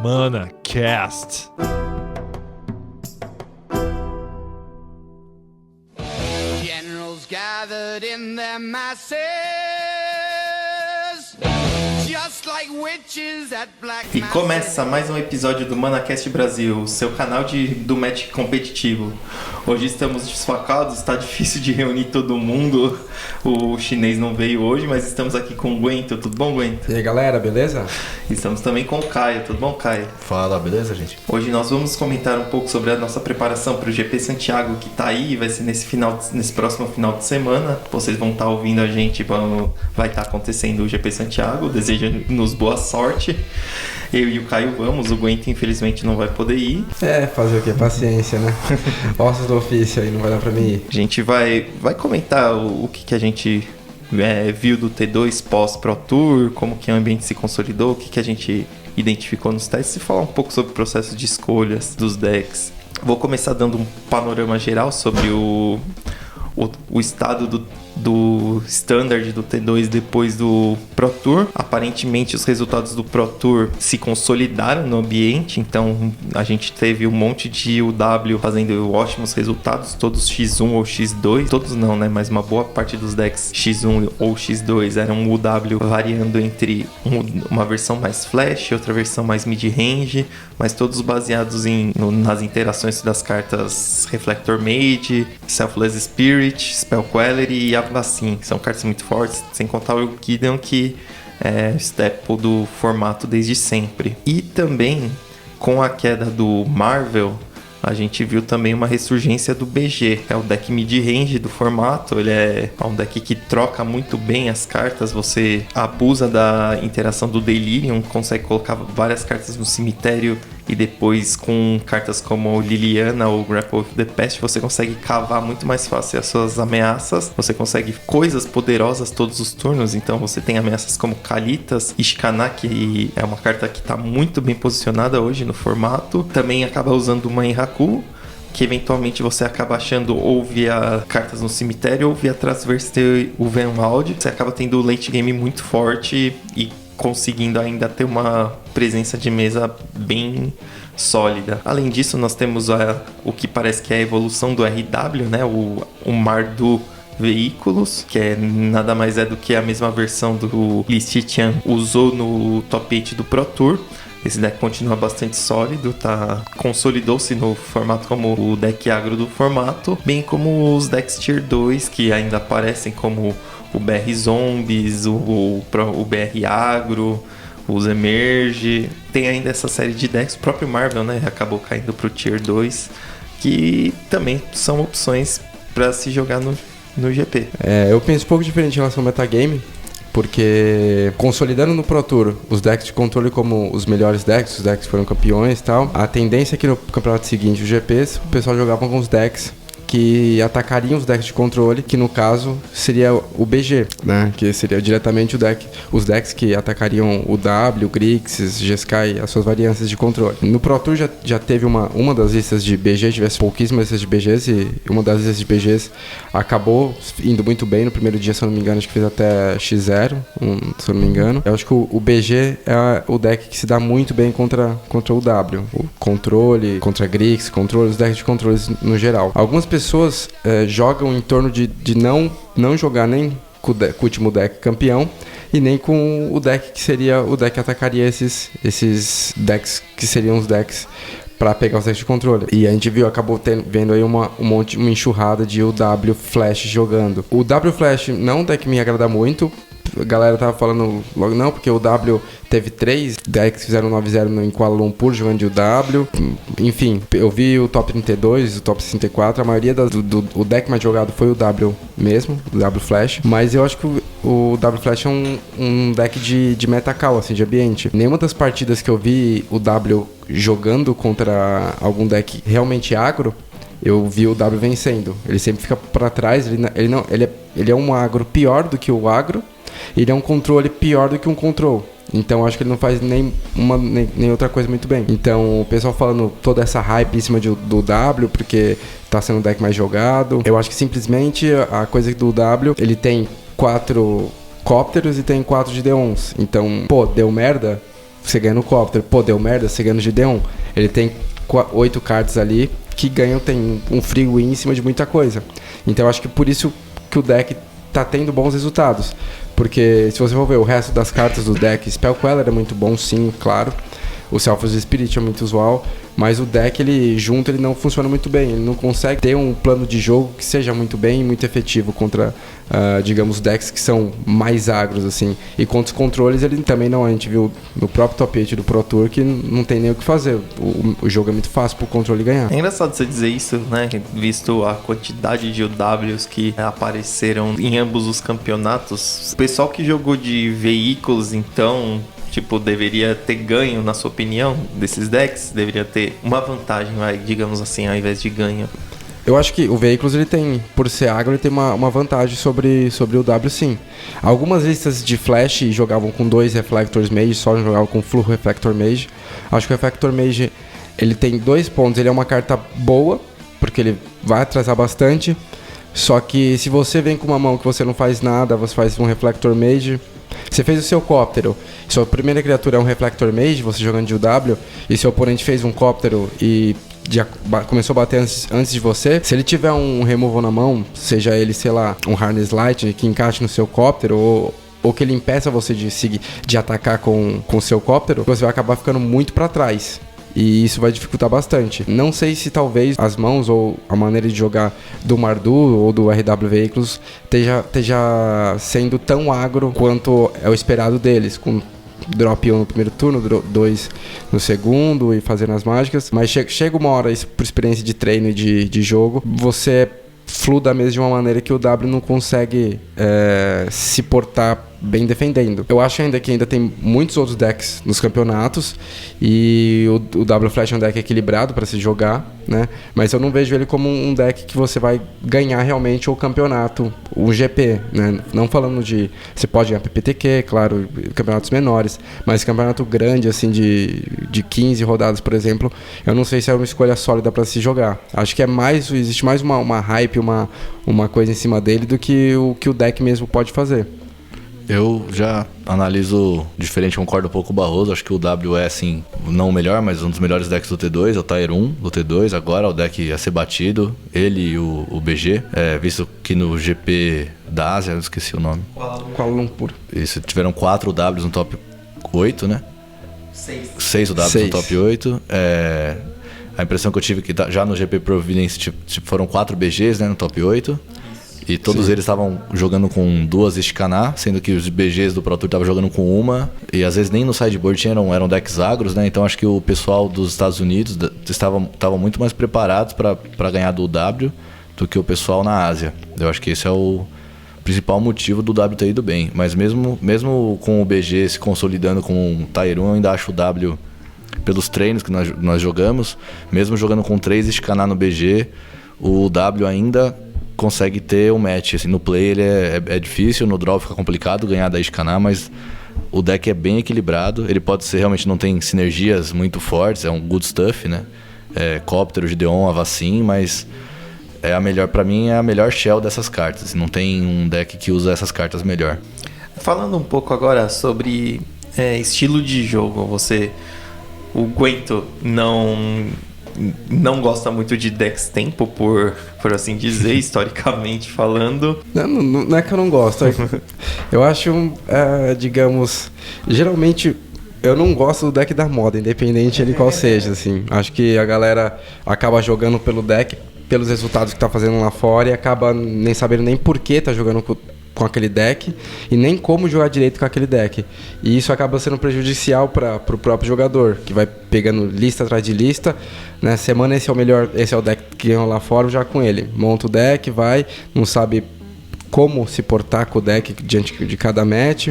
ManaCast. Generals gathered in their masses, just like witches at black E masses. começa mais um episódio do ManaCast Brasil, seu canal do match competitivo. Hoje estamos desfocados, está difícil de reunir todo mundo. O chinês não veio hoje, mas estamos aqui com o Guento. Tudo bom, Guento? E aí, galera, beleza? Estamos também com o Caio. Tudo bom, Caio? Fala, beleza, gente? Hoje nós vamos comentar um pouco sobre a nossa preparação para o GP Santiago, que está aí, vai ser nesse próximo final de semana. Vocês vão estar ouvindo a gente, vai estar acontecendo o GP Santiago. Desejo-nos boa sorte. Eu e o Caio vamos, o Guento infelizmente não vai poder ir. Fazer o quê? Paciência, né? Ossos do ofício aí, não vai dar pra mim ir. A gente vai comentar o que a gente viu do T2 pós-Pro Tour, como que o ambiente se consolidou, o que a gente identificou nos testes e falar um pouco sobre o processo de escolhas dos decks. Vou começar dando um panorama geral sobre o estado do standard do T2 depois do Pro Tour. Aparentemente os resultados do Pro Tour se consolidaram no ambiente, então a gente teve um monte de UW fazendo ótimos resultados, todos X1 ou X2, todos não, né, mas uma boa parte dos decks X1 ou X2 eram UW variando entre uma versão mais flash, outra versão mais mid-range, mas todos baseados nas interações das cartas Reflector Mage, Selfless Spirit, Spell Queller e Avacyn. São cartas muito fortes, sem contar o Gideon, que é staple do formato desde sempre. E também, com a queda do Marvel, a gente viu também uma ressurgência do BG. É o deck mid-range do formato, ele é um deck que troca muito bem as cartas, você abusa da interação do Delirium, consegue colocar várias cartas no cemitério e depois com cartas como Liliana ou Grapple with the Past você consegue cavar muito mais fácil as suas ameaças, você consegue coisas poderosas todos os turnos, então você tem ameaças como Kalitas, Ishkana, que é uma carta que está muito bem posicionada hoje no formato, também acaba usando uma Enraku, que eventualmente você acaba achando ou via cartas no cemitério ou via Transverse o Venwald, você acaba tendo o late game muito forte e conseguindo ainda ter uma presença de mesa bem sólida. Além disso, nós temos o que parece que é a evolução do RW, né? O Mardu Veículos, que nada mais é do que a mesma versão do Listian usou no top 8 do Pro Tour. Esse deck continua bastante sólido, consolidou-se no formato como o deck agro do formato, bem como os decks Tier 2, que ainda aparecem como o BR Zombies, o BR Agro, os Emerge. Tem ainda essa série de decks, o próprio Marvel, né, acabou caindo pro Tier 2, que também são opções para se jogar no GP. Eu penso um pouco diferente em relação ao metagame, porque consolidando no Pro Tour os decks de controle como os melhores decks, os decks que foram campeões e tal, a tendência é que no campeonato seguinte, os GPs, o pessoal jogava com os decks que atacariam os decks de controle, que no caso seria o BG, né? Que seria diretamente os decks que atacariam o W, o Grixis, Jeskai, as suas variâncias de controle. No Pro Tour já teve uma das listas de BG, tivesse pouquíssimas listas de BGs, e uma das listas de BGs acabou indo muito bem no primeiro dia, se eu não me engano, acho que fez até X0, se eu não me engano. Eu acho que o BG é o deck que se dá muito bem contra o W, o controle, contra Grixis, controle, os decks de controles no geral. Algumas pessoas jogam em torno de não jogar nem com o último deck campeão e nem com o deck que seria o deck que atacaria esses decks que seriam os decks para pegar os decks de controle. E a gente acabou vendo aí uma enxurrada de UW Flash jogando. O W Flash não é um deck que me agrada muito. A galera tava falando logo não, porque o W teve 3 decks que fizeram 9-0 em Kuala Lumpur jogando de UW. Enfim, eu vi o top 32, o top 64, a maioria o deck mais jogado foi o W mesmo, o W Flash, mas eu acho que o W Flash é um deck de meta call, assim, de ambiente. Nenhuma das partidas que eu vi o W jogando contra algum deck realmente agro, eu vi o W vencendo. Ele sempre fica pra trás, ele é um agro pior do que o agro, ele é um controle pior do que um control. Então acho que ele não faz nem outra coisa muito bem. Então o pessoal falando toda essa hype em cima do W, porque tá sendo o deck mais jogado. Eu acho que simplesmente a coisa do W, ele tem 4 cópteros e tem 4 de Deons. Então, deu merda, você ganha no Copter. Pô, deu merda, você ganha no Gideon. Ele tem 8 cartas ali que ganham, tem um free win em cima de muita coisa. Então eu acho que por isso que o deck tá tendo bons resultados. Porque se você for ver o resto das cartas do deck, Spell Queller é muito bom, sim, claro. O Selfless Spirit é muito usual, mas o deck, ele junto, ele não funciona muito bem. Ele não consegue ter um plano de jogo que seja muito bem e muito efetivo contra, digamos, decks que são mais agros, assim. E contra os controles, ele também não. A gente viu no próprio top 8 do Pro Tour que não tem nem o que fazer. O jogo é muito fácil pro controle ganhar. É engraçado você dizer isso, né? Visto a quantidade de UWs que apareceram em ambos os campeonatos. O pessoal que jogou de veículos, então, tipo, deveria ter ganho, na sua opinião, desses decks? Deveria ter uma vantagem, digamos assim, ao invés de ganho. Eu acho que o Veículos, ele tem, por ser agro, ele tem uma vantagem sobre o W, sim. Algumas listas de Flash jogavam com 2 Reflectors Mage, só jogavam com Flu Reflector Mage. Acho que o Reflector Mage, ele tem 2 pontos. Ele é uma carta boa, porque ele vai atrasar bastante. Só que se você vem com uma mão que você não faz nada, você faz um Reflector Mage... Você fez o seu Cóptero, sua primeira criatura é um Reflector Mage, você jogando de UW, e seu oponente fez um Cóptero e começou a bater antes de você. Se ele tiver um Removal na mão, seja ele, sei lá, um Harness Light que encaixe no seu Cóptero, ou que ele impeça você de atacar com o seu Cóptero, você vai acabar ficando muito para trás. E isso vai dificultar bastante. Não sei se talvez as mãos ou a maneira de jogar do Mardu ou do RW Veículos esteja sendo tão agro quanto é o esperado deles, com drop 1 no primeiro turno, 2 no segundo e fazendo as mágicas. Mas chega uma hora, isso por experiência de treino e de jogo, você flui da mesa de uma maneira que o W não consegue se portar bem defendendo. Eu acho ainda que tem muitos outros decks nos campeonatos e o W Flash é um deck equilibrado para se jogar, né? Mas eu não vejo ele como um deck que você vai ganhar realmente o campeonato, o GP, né? Não falando de... Você pode ganhar PPTQ, claro, campeonatos menores, mas campeonato grande, assim, de 15 rodadas, por exemplo, eu não sei se é uma escolha sólida para se jogar. Acho que existe mais uma hype, uma coisa em cima dele do que o deck mesmo pode fazer. Eu já analiso diferente, concordo um pouco com o Barroso. Acho que o W é, assim, não o melhor, mas um dos melhores decks do T2, é o Tier 1 do T2. Agora é o deck a ser batido, ele e o BG. Visto que no GP da Ásia, eu esqueci o nome. Kuala Lumpur. Isso, tiveram 4 Ws no top 8, né? 6 Ws no top 8. A impressão que eu tive que já no GP Providence foram 4 BGs, né, no top 8. E todos eles estavam jogando com 2 Ishkanah, sendo que os BGs do Pro Tour estavam jogando com uma. E às vezes nem no sideboard eram decks agros, né? Então acho que o pessoal dos Estados Unidos estavam muito mais preparados para ganhar do W do que o pessoal na Ásia. Eu acho que esse é o principal motivo do W ter ido bem. Mas mesmo com o BG se consolidando com um Tier 1, eu ainda acho o W, pelos treinos que nós jogamos, mesmo jogando com 3 Ishkanah no BG, o W ainda consegue ter um match. Assim, no play ele é difícil, no draw fica complicado ganhar da Ishkanah, mas o deck é bem equilibrado. Ele pode ser, realmente não tem sinergias muito fortes, é um good stuff, né? Cóptero, Gideon, Avacyn, mas pra mim é a melhor shell dessas cartas. Não tem um deck que usa essas cartas melhor. Falando um pouco agora sobre estilo de jogo, o Gwento não gosta muito de decks tempo, por assim dizer, historicamente falando. Não é que eu não gosto. Eu acho, digamos... Geralmente, eu não gosto do deck da moda, independente de qual seja, assim. Acho que a galera acaba jogando pelo deck, pelos resultados que tá fazendo lá fora, e acaba nem sabendo nem por que tá jogando com aquele deck e nem como jogar direito com aquele deck. E isso acaba sendo prejudicial para o próprio jogador, que vai pegando lista atrás de lista, né? Semana esse é o deck que ganhou lá fora, já com ele. Monta o deck, não sabe como se portar com o deck diante de cada match.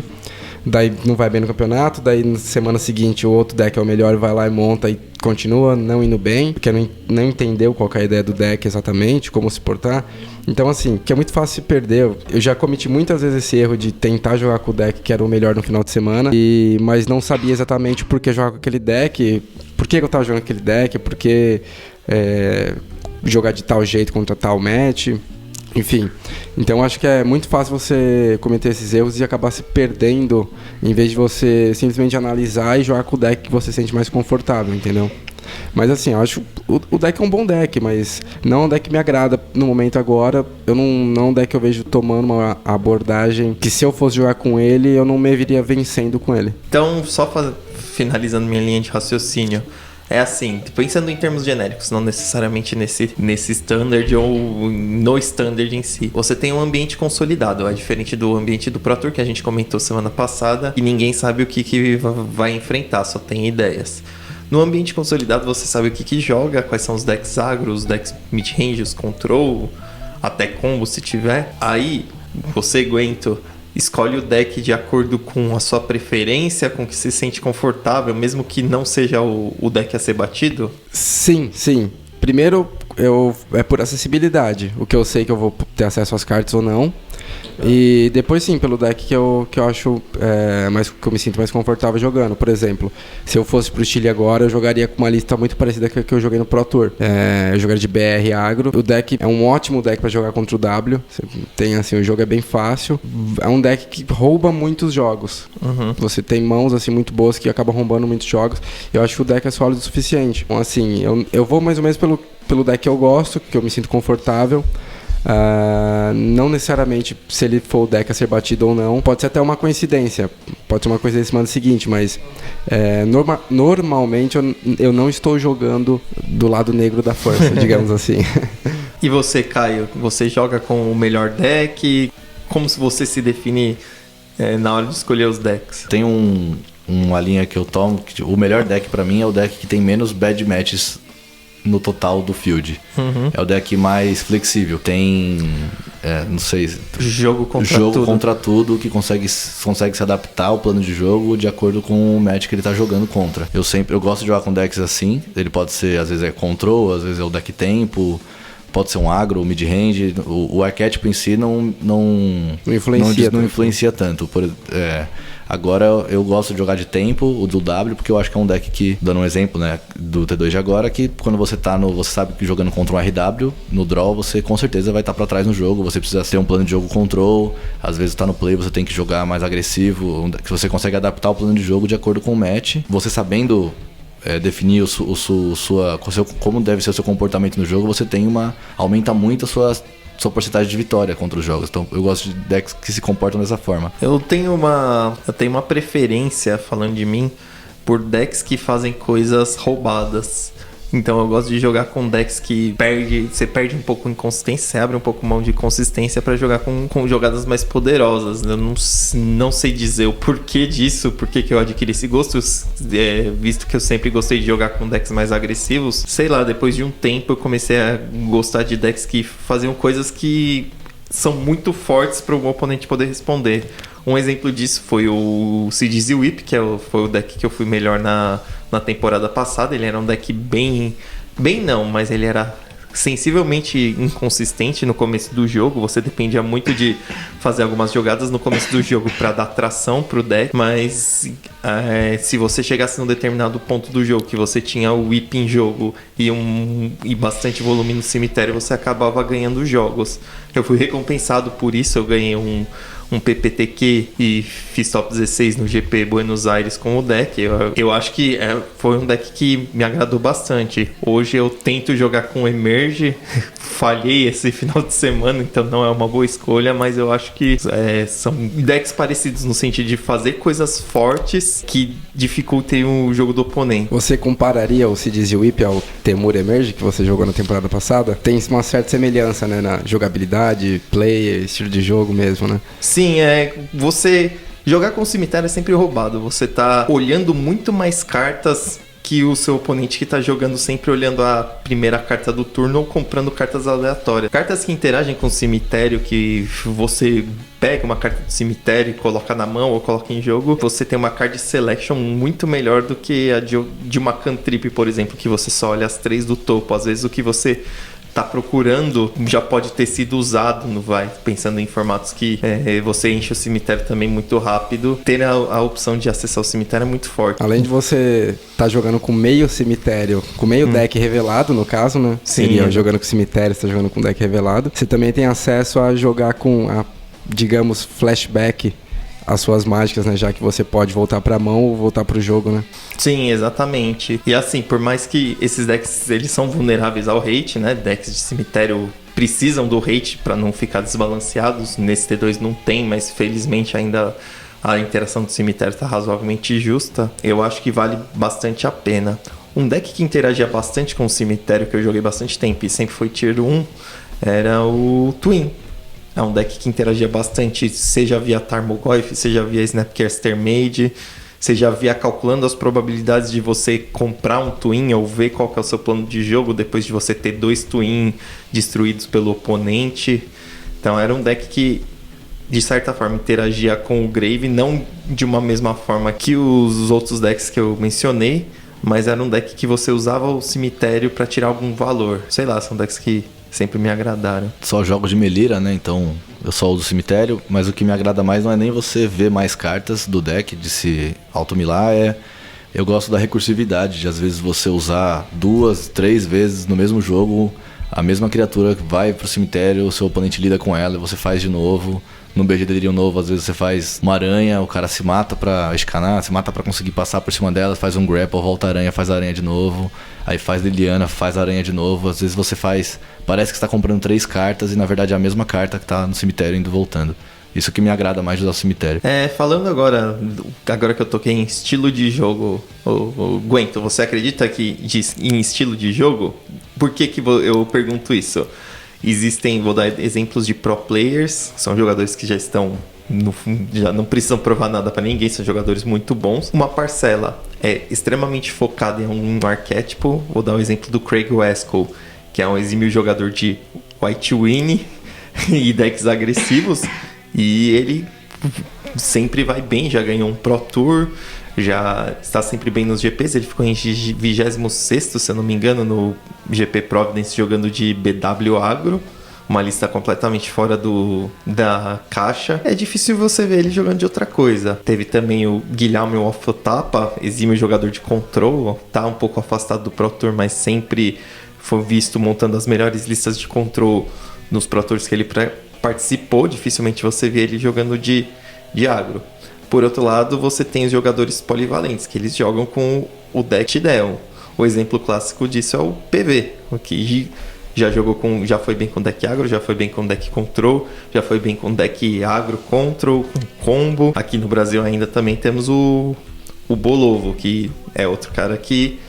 Daí não vai bem no campeonato, daí na semana seguinte o outro deck é o melhor, vai lá e monta e continua não indo bem, porque não entendeu qual que é a ideia do deck exatamente, como se portar. Então assim, que é muito fácil se perder. Eu já cometi muitas vezes esse erro de tentar jogar com o deck que era o melhor no final de semana, mas não sabia exatamente por que jogar com aquele deck, por que eu tava jogando aquele deck, por que jogar de tal jeito contra tal match. Enfim, então acho que é muito fácil você cometer esses erros e acabar se perdendo, em vez de você simplesmente analisar e jogar com o deck que você se sente mais confortável, entendeu? Mas assim, eu acho o deck é um bom deck, mas não é um deck que me agrada no momento agora. Não é um deck que eu vejo tomando uma abordagem que, se eu fosse jogar com ele, eu não me viria vencendo com ele. Então, finalizando minha linha de raciocínio, é assim, pensando em termos genéricos, não necessariamente nesse standard ou no standard em si. Você tem um ambiente consolidado, é diferente do ambiente do Pro Tour que a gente comentou semana passada, e ninguém sabe o que vai enfrentar, só tem ideias. No ambiente consolidado você sabe o que joga, quais são os decks agro, os decks mid-range, os control, até combo se tiver. Aí você, Gwento, escolhe o deck de acordo com a sua preferência, com o que se sente confortável, mesmo que não seja o deck a ser batido? Sim. Primeiro, é por acessibilidade. O que eu sei que eu vou ter acesso às cartas ou não. E depois sim, pelo deck que eu acho que eu me sinto mais confortável jogando. Por exemplo, se eu fosse pro Chile agora, eu jogaria com uma lista muito parecida com a que eu joguei no Pro Tour. Eu jogaria de BR agro. O deck é um ótimo deck para jogar contra o W. Tem assim, o jogo é bem fácil. É um deck que rouba muitos jogos. Você tem mãos assim muito boas que acabam roubando muitos jogos. Eu acho que o deck é sólido o suficiente. Então assim, eu vou mais ou menos pelo deck que eu gosto, que eu me sinto confortável. Não necessariamente se ele for o deck a ser batido ou não. Pode ser até uma coincidência. Pode ser uma coisa da semana seguinte, mas normalmente eu não estou jogando do lado negro da força, digamos assim. E você, Caio? Você joga com o melhor deck? Como você se define na hora de escolher os decks? Tem uma linha que eu tomo, que o melhor deck pra mim é o deck que tem menos bad matches no total do field. É o deck mais flexível. Tem, não sei... Jogo contra tudo, que consegue se adaptar ao plano de jogo de acordo com o match que ele tá jogando contra. Eu gosto de jogar com decks assim. Ele pode ser, às vezes é control, às vezes é o deck tempo, pode ser um agro, um mid-range. O arquétipo em si não influencia tanto. Agora eu gosto de jogar de tempo, o do W, porque eu acho que é um deck que, dando um exemplo, né, do T2 de agora, que quando você você sabe que jogando contra um RW, no draw você com certeza vai estar pra trás no jogo, você precisa ter um plano de jogo control, às vezes tá no play, você tem que jogar mais agressivo, que você consegue adaptar o plano de jogo de acordo com o match, você sabendo definir como deve ser o seu comportamento no jogo, você aumenta muito a sua porcentagem de vitória contra os jogos. Então eu gosto de decks que se comportam dessa forma. Eu tenho uma preferência, falando de mim, por decks que fazem coisas roubadas. Então eu gosto de jogar com decks que você perde um pouco de inconsistência, você abre um pouco mão de consistência para jogar com jogadas mais poderosas. Eu não sei dizer o porquê disso, porque que eu adquiri esse gosto, visto que eu sempre gostei de jogar com decks mais agressivos. Sei lá, depois de um tempo eu comecei a gostar de decks que faziam coisas que são muito fortes para o oponente poder responder. Um exemplo disso foi o CDZ Whip, que foi o deck que eu fui melhor na temporada passada. Ele era um deck bem não, mas ele era sensivelmente inconsistente no começo do jogo. Você dependia muito de fazer algumas jogadas no começo do jogo para dar tração pro deck, mas se você chegasse num determinado ponto do jogo que você tinha o whip em jogo e bastante volume no cemitério, você acabava ganhando jogos. Eu fui recompensado por isso, eu ganhei um PPTQ e fiz top 16 no GP Buenos Aires com o deck. Eu acho que foi um deck que me agradou bastante. Hoje eu tento jogar com Emerge, falhei esse final de semana, então não é uma boa escolha, mas eu acho que são decks parecidos no sentido de fazer coisas fortes que dificultem o jogo do oponente. Você compararia o CDZ Whip ao Temur Emerge que você jogou na temporada passada? Tem uma certa semelhança, né, na jogabilidade, play, estilo de jogo mesmo, né? Sim, você jogar com o cemitério é sempre roubado. Você tá olhando muito mais cartas que o seu oponente que tá jogando, sempre olhando a primeira carta do turno ou comprando cartas aleatórias. Cartas que interagem com o cemitério, que você pega uma carta do cemitério e coloca na mão ou coloca em jogo, você tem uma card selection muito melhor do que a de uma cantrip, por exemplo, que você só olha as 3 do topo. Às vezes o que você tá procurando já pode ter sido usado no Vai, pensando em formatos que você enche o cemitério também muito rápido. Ter a opção de acessar o cemitério é muito forte. Além de você tá jogando com meio cemitério, com meio deck revelado, no caso, né? Sim. Seria jogando com cemitério, você tá jogando com deck revelado. Você também tem acesso a jogar com digamos, flashback as suas mágicas, né? Já que você pode voltar pra mão ou voltar pro jogo, né? Sim, exatamente. E assim, por mais que esses decks, eles são vulneráveis ao hate, né? Decks de cemitério precisam do hate pra não ficar desbalanceados. Nesse T2 não tem, mas felizmente ainda a interação do cemitério tá razoavelmente justa. Eu acho que vale bastante a pena. Um deck que interagia bastante com o cemitério, que eu joguei bastante tempo e sempre foi Tier 1, era o Twin. É um deck que interagia bastante, seja via Tarmogoyf, seja via Snapcaster Mage, seja via calculando as probabilidades de você comprar um Twin ou ver qual que é o seu plano de jogo depois de você ter 2 Twin destruídos pelo oponente. Então era um deck que, de certa forma, interagia com o Grave, não de uma mesma forma que os outros decks que eu mencionei, mas era um deck que você usava o cemitério para tirar algum valor. Sei lá, são decks que sempre me agradaram. Só jogo de Melira, né? Então eu só uso o cemitério, mas o que me agrada mais não é nem você ver mais cartas do deck, de se automilar, eu gosto da recursividade, de às vezes você usar 2, 3 vezes no mesmo jogo, a mesma criatura vai pro cemitério, o seu oponente lida com ela e você faz de novo. No BG Delirium novo, às vezes você faz uma aranha, o cara se mata pra escanar, se mata pra conseguir passar por cima dela, faz um grapple, volta a aranha, faz a aranha de novo, aí faz Liliana, faz a aranha de novo. Às vezes você faz, parece que você tá comprando 3 cartas e na verdade é a mesma carta que tá no cemitério indo e voltando. Isso que me agrada mais de usar o cemitério. Falando agora que eu toquei em estilo de jogo, o Gwento, você acredita que em estilo de jogo? Por que eu pergunto isso? Vou dar exemplos de pro players, são jogadores que já estão, já não precisam provar nada pra ninguém, são jogadores muito bons. Uma parcela é extremamente focada em um arquétipo, vou dar o exemplo do Craig Wescoe, que é um exímio jogador de White Winnie e decks agressivos, e ele sempre vai bem, já ganhou um Pro Tour, já está sempre bem nos GPs. Ele ficou em 26º, se eu não me engano, no GP Providence jogando de BW Agro, uma lista completamente fora da caixa. É difícil você ver ele jogando de outra coisa. Teve também o Guilherme Offotapa, exímio jogador de Control, tá um pouco afastado do Pro Tour, mas sempre foi visto montando as melhores listas de Control nos Pro Tours que ele participou. Dificilmente você vê ele jogando de agro. Por outro lado, você tem os jogadores polivalentes, que eles jogam com o deck Delon. O exemplo clássico disso é o PV, que já foi bem com deck agro, já foi bem com deck control, já foi bem com deck agro control, com combo. Aqui no Brasil ainda também temos o Bolovo, que é outro cara que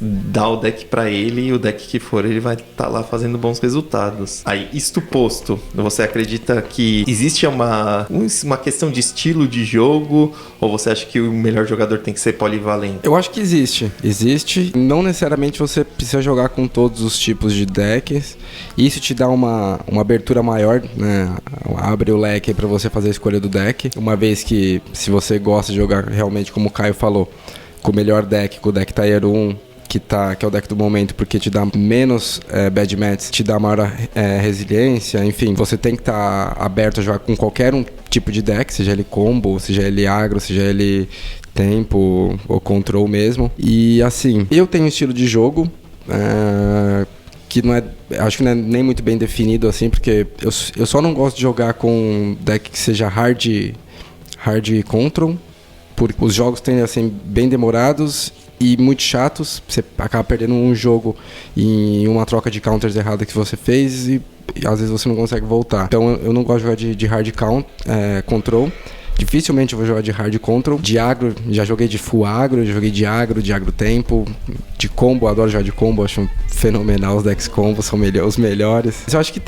dá o deck pra ele, e o deck que for ele vai estar lá fazendo bons resultados. Aí, isto posto, você acredita que existe uma questão de estilo de jogo, ou você acha que o melhor jogador tem que ser polivalente? Eu acho que existe. Não necessariamente você precisa jogar com todos os tipos de decks. Isso te dá uma abertura maior, né? Abre o leque para você fazer a escolha do deck. Uma vez que, se você gosta de jogar realmente, como o Caio falou, com o melhor deck, com o deck Tier 1, que é o deck do momento, porque te dá menos bad matches, te dá maior resiliência, enfim, você tem que estar aberto a jogar com qualquer tipo de deck, seja ele combo, seja ele agro, seja ele tempo ou control mesmo. E assim, eu tenho um estilo de jogo que não é, acho que não é nem muito bem definido assim, porque eu só não gosto de jogar com deck que seja hard control, porque os jogos tendem a ser bem demorados e muito chatos. Você acaba perdendo um jogo em uma troca de counters errada que você fez e às vezes você não consegue voltar. Então eu não gosto de jogar de hard control. Dificilmente eu vou jogar de hard control. De agro, já joguei de full agro, já joguei de agro tempo. De combo, adoro jogar de combo, acho fenomenal os decks combo, são os melhores. Mas eu acho que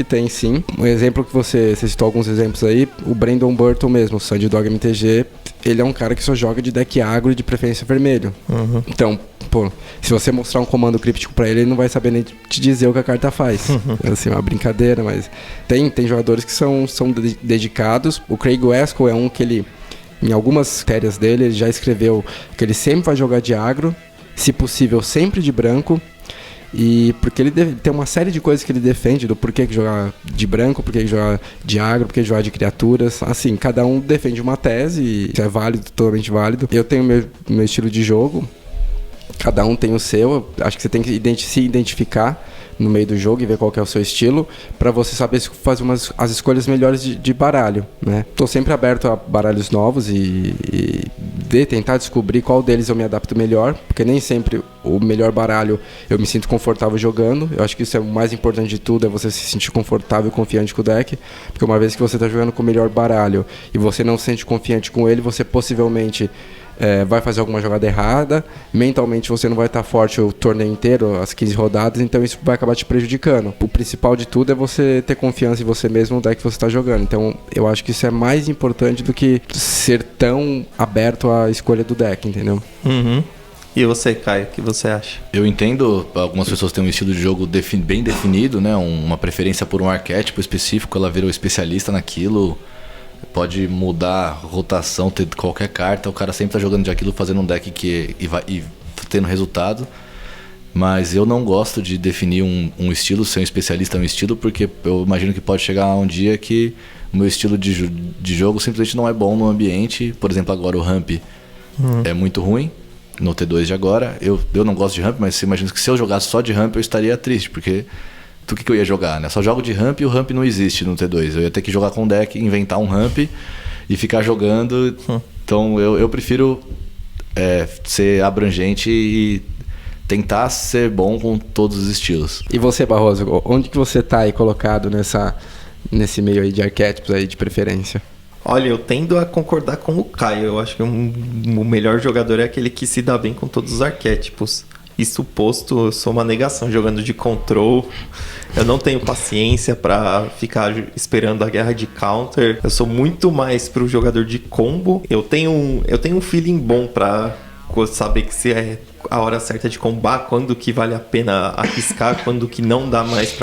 tem sim. Um exemplo que você citou alguns exemplos aí, o Brandon Burton mesmo, o Sandy Dog MTG, ele é um cara que só joga de deck agro e de preferência vermelho. Uhum. Então, pô, se você mostrar um comando críptico pra ele não vai saber nem te dizer o que a carta faz. Assim, é uma brincadeira, mas tem jogadores que são dedicados. O Craig Wescoe é um que ele, em algumas férias dele, ele já escreveu que ele sempre vai jogar de agro, se possível sempre de branco, E porque ele tem uma série de coisas que ele defende do porquê que jogar de branco, porquê que jogar de agro, porquê jogar de criaturas. Assim, cada um defende uma tese e isso é válido, totalmente válido. Eu tenho meu estilo de jogo, cada um tem o seu. Acho que você tem que se identificar no meio do jogo e ver qual que é o seu estilo para você saber fazer as escolhas melhores de baralho, né? Tô sempre aberto a baralhos novos e tentar descobrir qual deles eu me adapto melhor, porque nem sempre o melhor baralho eu me sinto confortável jogando. Eu acho que isso é o mais importante de tudo, é você se sentir confortável e confiante com o deck, porque uma vez que você tá jogando com o melhor baralho e você não se sente confiante com ele, você possivelmente vai fazer alguma jogada errada, mentalmente você não vai estar forte o torneio inteiro, as 15 rodadas, então isso vai acabar te prejudicando. O principal de tudo é você ter confiança em você mesmo no deck que você está jogando, então eu acho que isso é mais importante do que ser tão aberto à escolha do deck, entendeu? Uhum. E você, Caio, o que você acha? Eu entendo, algumas pessoas têm um estilo de jogo bem definido, né? Uma preferência por um arquétipo específico, ela vira um especialista naquilo. Pode mudar a rotação, ter qualquer carta, o cara sempre tá jogando de aquilo, fazendo um deck e tendo resultado. Mas eu não gosto de definir um estilo, ser um especialista em um estilo, porque eu imagino que pode chegar um dia que o meu estilo de jogo simplesmente não é bom no ambiente. Por exemplo, agora o Ramp é muito ruim no T2 de agora. Eu não gosto de Ramp, mas você imagina que se eu jogasse só de Ramp eu estaria triste, porque do que eu ia jogar, né? Só jogo de ramp e o ramp não existe no T2. Eu ia ter que jogar com deck, inventar um ramp e ficar jogando. Então eu prefiro ser abrangente e tentar ser bom com todos os estilos. E você, Barroso, onde que você tá aí colocado nesse meio aí de arquétipos aí de preferência? Olha, eu tendo a concordar com o Caio. Eu acho que o melhor jogador é aquele que se dá bem com todos os arquétipos. Isso posto, eu sou uma negação jogando de control. Eu não tenho paciência pra ficar esperando a guerra de counter. Eu sou muito mais pro jogador de combo. Eu tenho um feeling bom pra saber que se é a hora certa de combar, quando que vale a pena arriscar, quando que não dá mais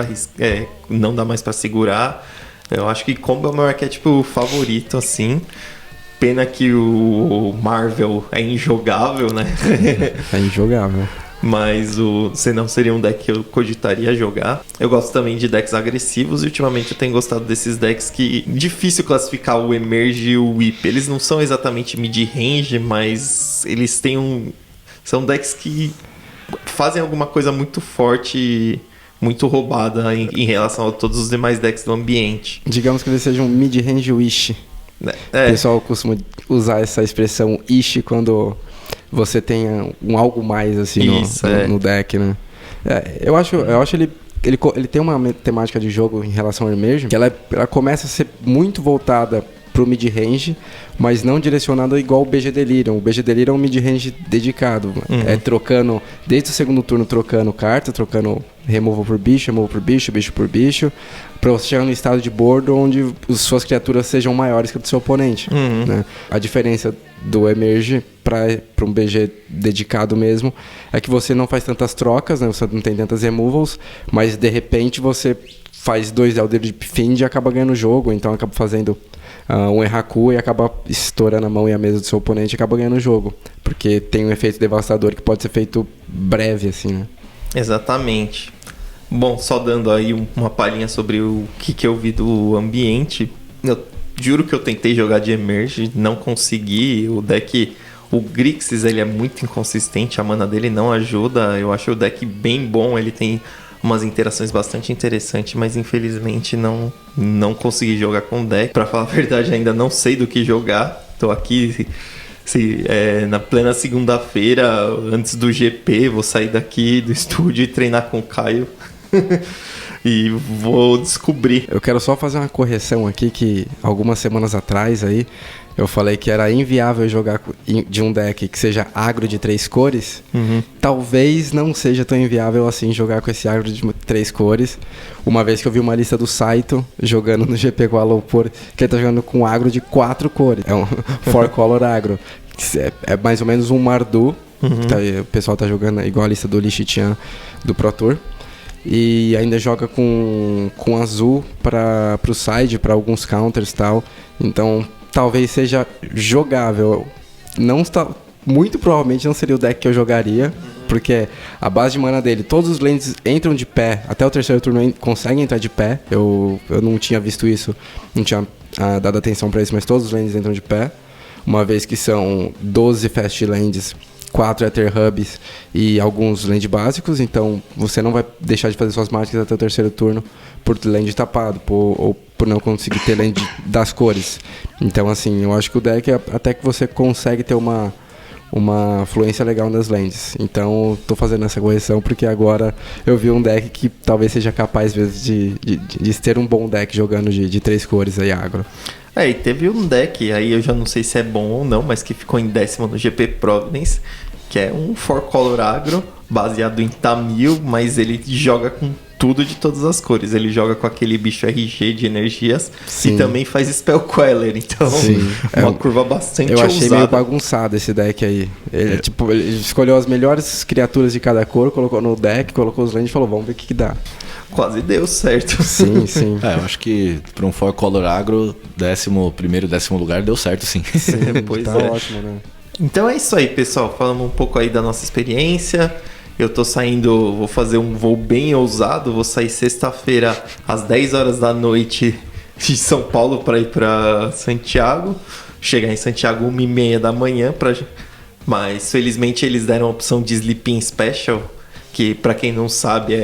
pra segurar. Eu acho que combo é o meu arquétipo favorito, assim. Pena que o Marvel é injogável, né? É injogável. Mas você não seria um deck que eu cogitaria jogar. Eu gosto também de decks agressivos e ultimamente eu tenho gostado desses decks que... Difícil classificar o Emerge e o Whip. Eles não são exatamente mid-range, mas eles têm são decks que fazem alguma coisa muito forte, muito roubada em relação a todos os demais decks do ambiente. Digamos que eles sejam mid-range Wish. O pessoal costuma usar essa expressão Ish quando você tem algo mais assim no deck, né? Eu acho ele tem uma temática de jogo em relação ao Emerge que ela começa a ser muito voltada pro mid-range, mas não direcionada igual o BG Delirium. O BG Delirium é um mid-range dedicado. Trocando, desde o segundo turno, trocando carta, trocando removal por bicho, bicho por bicho, pra você chegar no estado de board onde suas criaturas sejam maiores que o do seu oponente. Né? A diferença do Emerge para um BG dedicado mesmo é que você não faz tantas trocas, né? Você não tem tantas removals, mas de repente você faz 2 Eldritch Fiend e acaba ganhando o jogo, então acaba fazendo um Erraku e acaba estourando a mão e a mesa do seu oponente e acaba ganhando o jogo, porque tem um efeito devastador que pode ser feito breve, assim, né? Exatamente. Bom, só dando aí uma palhinha sobre o que eu vi do ambiente. Eu juro que eu tentei jogar de Emerge, não consegui. O deck, o Grixis, ele é muito inconsistente, a mana dele não ajuda. Eu acho o deck bem bom, ele tem umas interações bastante interessantes, mas infelizmente não consegui jogar com o deck. Pra falar a verdade, ainda não sei do que jogar. Tô aqui na plena segunda-feira, antes do GP, vou sair daqui do estúdio e treinar com o Caio. E vou descobrir. Eu quero só fazer uma correção aqui, que algumas semanas atrás aí eu falei que era inviável jogar de um deck que seja agro de 3 cores. Talvez não seja tão inviável assim jogar com esse agro de 3 cores. Uma vez que eu vi uma lista do Saito jogando no GP com a Alopor, que ele tá jogando com agro de 4 cores. É um 4-color agro. É mais ou menos um Mardu. O pessoal tá jogando igual a lista do Lixitian do Pro Tour. E ainda joga com azul pro side, para alguns counters e tal. Então talvez seja jogável. Muito provavelmente não seria o deck que eu jogaria, Porque a base de mana dele, todos os lands entram de pé, até o terceiro turno conseguem entrar de pé. Eu não tinha visto isso, não tinha dado atenção pra isso, mas todos os lands entram de pé. Uma vez que são 12 fast lands, 4 Ether Hubs e alguns land básicos, então você não vai deixar de fazer suas mágicas até o terceiro turno por land tapado, ou por não conseguir ter land das cores. Então, assim, eu acho que o deck, até que você consegue ter uma fluência legal nas lands. Então, tô fazendo essa correção porque agora eu vi um deck que talvez seja capaz, às vezes, de ter um bom deck jogando de 3 cores aí, agro. E teve um deck, aí eu já não sei se é bom ou não, mas que ficou em 10º no GP Providence, que é um 4-color agro, baseado em Tamil, mas ele joga com tudo de todas as cores. Ele joga com aquele bicho RG de energias. Sim. E também faz Spell Queller, então uma curva bastante ousada. Eu achei meio bagunçado esse deck aí. Ele escolheu as melhores criaturas de cada cor, colocou no deck, colocou os lands e falou, vamos ver o que dá. Quase deu certo. Sim, sim. Eu acho que para um 4-color agro, 11º, 10º lugar deu certo, sim. Pois tá ótimo, né? Então é isso aí, pessoal. Falamos um pouco aí da nossa experiência. Eu tô saindo, vou fazer um voo bem ousado. Vou sair sexta-feira às 10 horas da noite de São Paulo para ir para Santiago. Chegar em Santiago 1h30 da manhã. Mas felizmente eles deram a opção de Sleeping Special, que para quem não sabe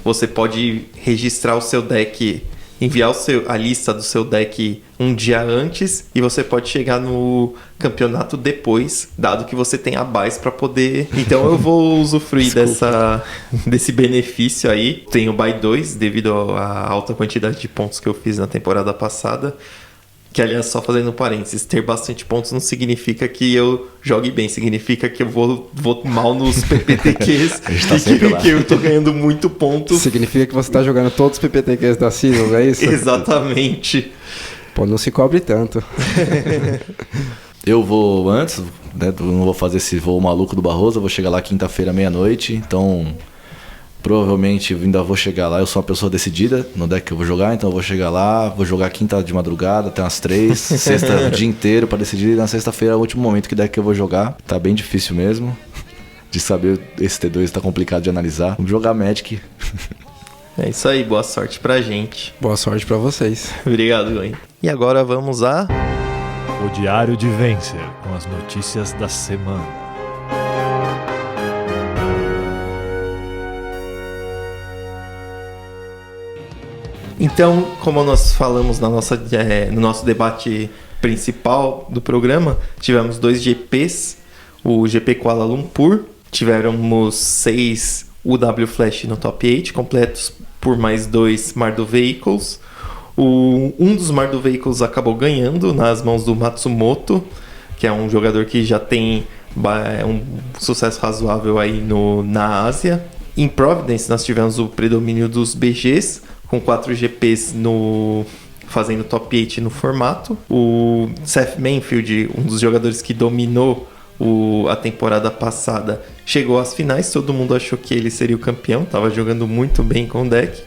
você pode registrar o seu deck, enviar a lista do seu deck um dia antes e você pode chegar no campeonato depois, dado que você tem a base para poder... Então eu vou usufruir desse benefício aí. Tenho buy 2 devido à alta quantidade de pontos que eu fiz na temporada passada. Que, aliás, só fazendo parênteses, ter bastante pontos não significa que eu jogue bem, significa que eu vou mal nos PPTQs e que eu tô ganhando muito ponto. Significa que você tá jogando todos os PPTQs da season, é isso? Exatamente. Pô, não se cobre tanto. Eu vou antes, né? Não vou fazer esse voo maluco do Barroso, eu vou chegar lá quinta-feira, meia-noite, então... Provavelmente ainda vou chegar lá, eu sou uma pessoa decidida no deck que eu vou jogar, então eu vou chegar lá, vou jogar quinta de madrugada até umas 3, sexta o dia inteiro pra decidir, e na sexta-feira é o último momento que deck que eu vou jogar. Tá bem difícil mesmo, de saber, esse T2 tá complicado de analisar. Vamos jogar Magic. É isso aí, boa sorte pra gente. Boa sorte pra vocês. Obrigado, Glenn. E agora vamos a... O Diário de Vencer, com as notícias da semana. Então, como nós falamos no nosso debate principal do programa, tivemos 2 GPs, o GP Kuala Lumpur, tivemos 6 UW Flash no top 8, completos por mais 2 Mardu Vehicles. Um dos Mardu Vehicles acabou ganhando nas mãos do Matsumoto, que é um jogador que já tem um sucesso razoável aí na Ásia. Em Providence, nós tivemos o predomínio dos BGs, com 4 GPs fazendo top 8 no formato. O Seth Manfield, um dos jogadores que dominou a temporada passada, chegou às finais. Todo mundo achou que ele seria o campeão, estava jogando muito bem com o deck,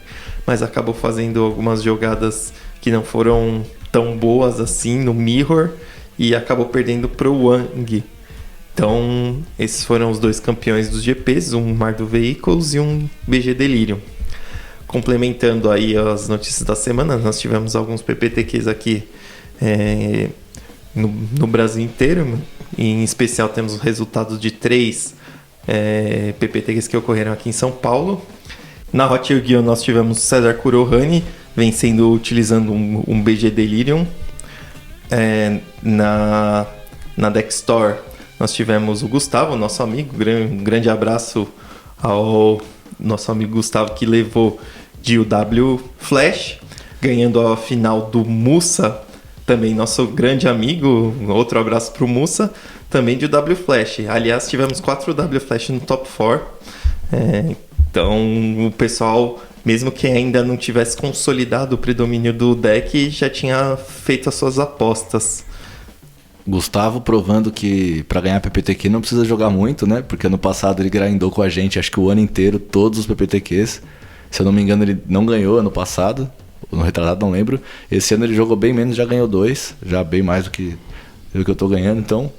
mas acabou fazendo algumas jogadas que não foram tão boas assim no Mirror e acabou perdendo para o Wang. Então, esses foram os 2 campeões dos GPs, um Mardu Vehicles e um BG Delirium. Complementando aí as notícias da semana, nós tivemos alguns PPTQs aqui no Brasil inteiro. Em especial temos os resultados de 3 PPTQs que ocorreram aqui em São Paulo. Na Hot Yu-Gi-Oh! Nós tivemos César Kurohane vencendo utilizando um BG Delirium. Na Deck Store nós tivemos o Gustavo, nosso amigo. Um grande abraço ao nosso amigo Gustavo, que levou de UW Flash, ganhando a final do Musa, também nosso grande amigo. Outro abraço pro Musa, também de UW Flash. Aliás, tivemos 4 UW Flash no top 4. Então o pessoal, mesmo que ainda não tivesse consolidado o predomínio do deck, já tinha feito as suas apostas. Gustavo provando que pra ganhar PPTQ não precisa jogar muito, né? Porque ano passado ele grindou com a gente, acho que o ano inteiro, todos os PPTQs. Se eu não me engano, ele não ganhou ano passado, ou no retrasado, não lembro. Esse ano ele jogou bem menos, já ganhou 2, já bem mais do que eu tô ganhando. Então,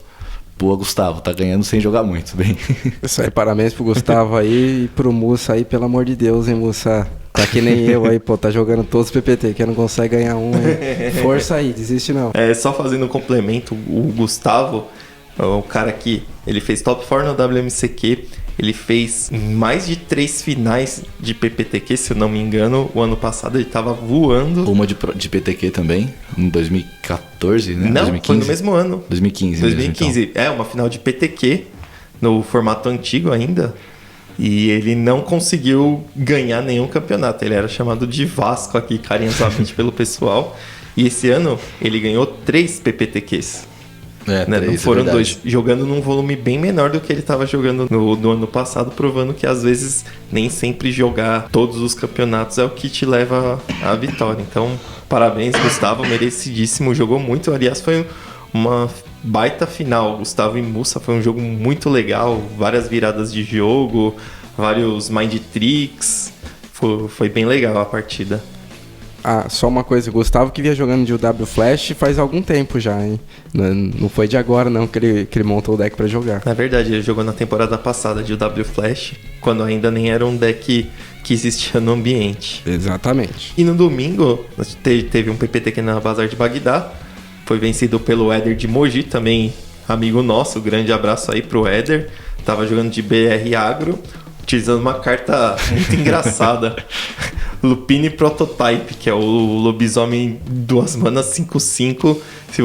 Pô, Gustavo, tá ganhando sem jogar muito, bem. Isso aí, parabéns pro Gustavo aí e pro Mussa aí, pelo amor de Deus, hein, Mussa? Tá que nem eu aí, pô, tá jogando todos os PPT, que não consegue ganhar um, hein? Força aí, desiste não. Só fazendo um complemento, o Gustavo, o cara que ele fez top 4 no WMCQ, ele fez mais de 3 finais de PPTQ, se eu não me engano, o ano passado ele tava voando. Uma de PTQ também, em 2014, né? Não, 2015. foi no mesmo ano. 2015. 2015, mesmo, então. Uma final de PTQ, no formato antigo ainda. E ele não conseguiu ganhar nenhum campeonato. Ele era chamado de Vasco aqui, carinhosamente, pelo pessoal. E esse ano ele ganhou 3 PPTQs. Né? 3, não foram 2, jogando num volume bem menor do que ele estava jogando no ano passado, provando que às vezes nem sempre jogar todos os campeonatos é o que te leva à vitória. Então, parabéns, Gustavo, merecidíssimo, jogou muito. Aliás, foi uma baita final. Gustavo e Mussa, foi um jogo muito legal, várias viradas de jogo, vários mind tricks, foi bem legal a partida. Ah, só uma coisa, o Gustavo que vinha jogando de UW Flash faz algum tempo já, hein? Não foi de agora não que ele montou o deck pra jogar. Na verdade, ele jogou na temporada passada de UW Flash, quando ainda nem era um deck que existia no ambiente. Exatamente. E no domingo, teve um PPTQ na Bazar de Bagdá, foi vencido pelo Éder de Mogi, também amigo nosso, grande abraço aí pro Éder. Tava jogando de BR Agro, utilizando uma carta muito engraçada. Lupine Prototype, que é o lobisomem 2 manas 5/5. Se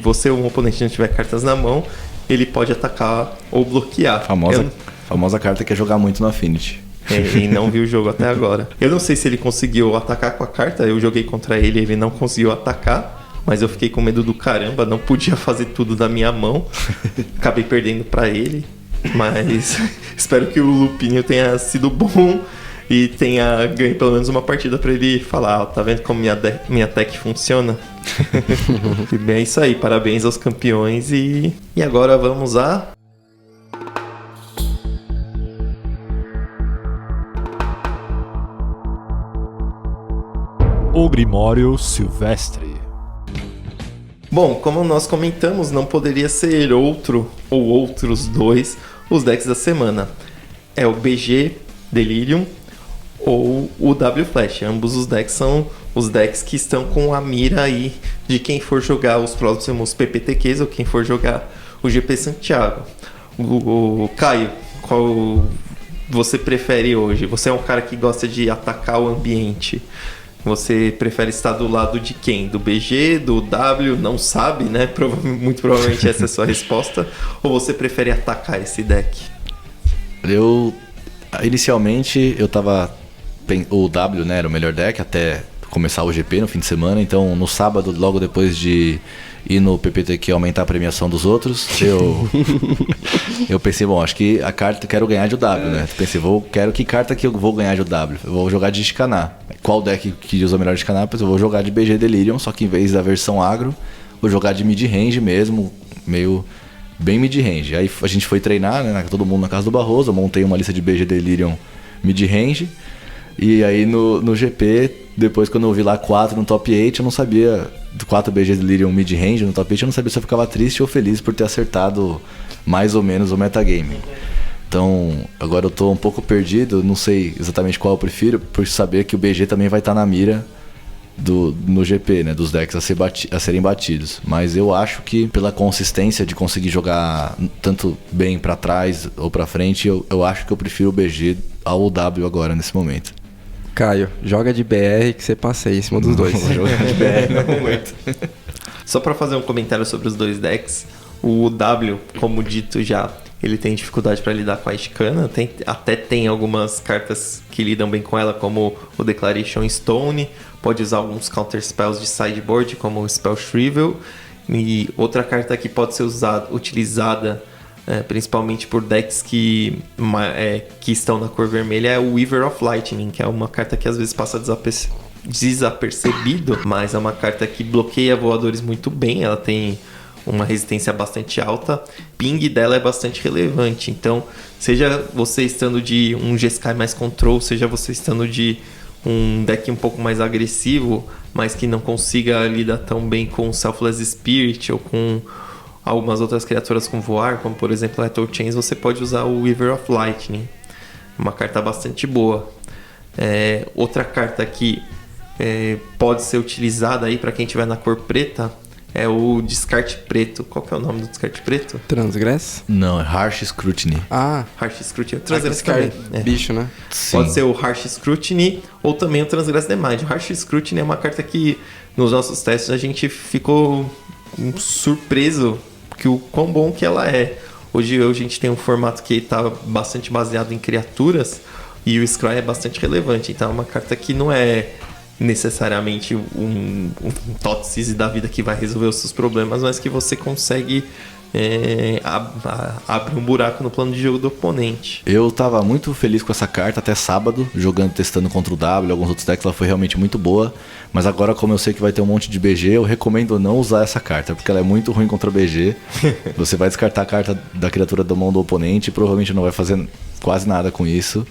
você ou um oponente não tiver cartas na mão, ele pode atacar ou bloquear. Famosa carta que é jogar muito no Affinity. E não viu o jogo até agora. Eu não sei se ele conseguiu atacar com a carta. Eu joguei contra ele, ele não conseguiu atacar. Mas eu fiquei com medo do caramba, não podia fazer tudo da minha mão. Acabei perdendo pra ele. Mas espero que o Lupinho tenha sido bom e tenha ganho pelo menos uma partida pra ele falar, tá vendo como minha tech funciona? E bem, é isso aí, parabéns aos campeões e agora vamos a... O Grimório Silvestre. Bom, como nós comentamos, não poderia ser outro ou outros 2 os decks da semana. É o BG Delirium ou o W Flash. Ambos os decks são os decks que estão com a mira aí de quem for jogar os próximos PPTQs ou quem for jogar o GP Santiago. O Caio, qual você prefere hoje? Você é um cara que gosta de atacar o ambiente. Você prefere estar do lado de quem? Do BG, do W? Não sabe, né? Muito provavelmente essa é a sua resposta. Ou você prefere atacar esse deck? Inicialmente, eu tava... O W, né, era o melhor deck até começar o GP no fim de semana. Então, no sábado, logo depois de ir no PPTQ aumentar a premiação dos outros, eu pensei, bom, acho que a carta quero ganhar de W, né? Pensei, quero que carta que eu vou ganhar de W? Eu vou jogar de Ishkaná. Qual deck que usa melhor de Ishkaná? Pois eu vou jogar de BG Delirium, só que em vez da versão agro, vou jogar de mid-range mesmo, meio bem mid-range. Aí a gente foi treinar, né, todo mundo na casa do Barroso, eu montei uma lista de BG Delirium mid-range. E aí no GP, depois quando eu vi lá 4 no top 8, eu não sabia, 4 BG Delirium mid-range no top 8, eu não sabia se eu ficava triste ou feliz por ter acertado mais ou menos o metagame. Então, agora eu tô um pouco perdido, não sei exatamente qual eu prefiro, por saber que o BG também vai estar na mira no GP, né, dos decks a serem batidos. Mas eu acho que pela consistência de conseguir jogar tanto bem pra trás ou pra frente, eu acho que eu prefiro o BG ao W agora, nesse momento. Caio, joga de BR que você passa aí em cima dos dois. Vou jogar de BR, não muito. Só pra fazer um comentário sobre os 2 decks, o W, como dito já, ele tem dificuldade para lidar com a Ishkana, até tem algumas cartas que lidam bem com ela, como o Declaration Stone, pode usar alguns counter spells de sideboard, como o Spell Shrivel, e outra carta que pode ser utilizada principalmente por decks que estão na cor vermelha é o Weaver of Lightning, que é uma carta que às vezes passa desapercebido, mas é uma carta que bloqueia voadores muito bem, ela tem uma resistência bastante alta, ping dela é bastante relevante, então seja você estando de um Jeskai mais control, seja você estando de um deck um pouco mais agressivo, mas que não consiga lidar tão bem com Selfless Spirit ou com algumas outras criaturas com voar, como por exemplo Lethal Chains, você pode usar o Weaver of Lightning. Uma carta bastante boa. Outra carta que pode ser utilizada aí para quem tiver na cor preta é o Descarte Preto. Qual que é o nome do Descarte Preto? Transgress? Não, é Harsh Scrutiny. Harsh Scrutiny. Transgress também. também. Bicho, né? Sim. Pode ser o Harsh Scrutiny ou também o Transgress the Mind. O Harsh Scrutiny é uma carta que nos nossos testes a gente ficou surpreso que o quão bom que ela é. Hoje a gente tem um formato que está bastante baseado em criaturas e o Scry é bastante relevante. Então é uma carta que não é necessariamente um Thoughtseize da vida que vai resolver os seus problemas, mas que você consegue abrir um buraco no plano de jogo do oponente. Eu tava muito feliz com essa carta até sábado, testando contra o W, alguns outros decks, ela foi realmente muito boa. Mas agora, como eu sei que vai ter um monte de BG, eu recomendo não usar essa carta, porque ela é muito ruim contra BG. Você vai descartar a carta da criatura da mão do oponente e provavelmente não vai fazer quase nada com isso.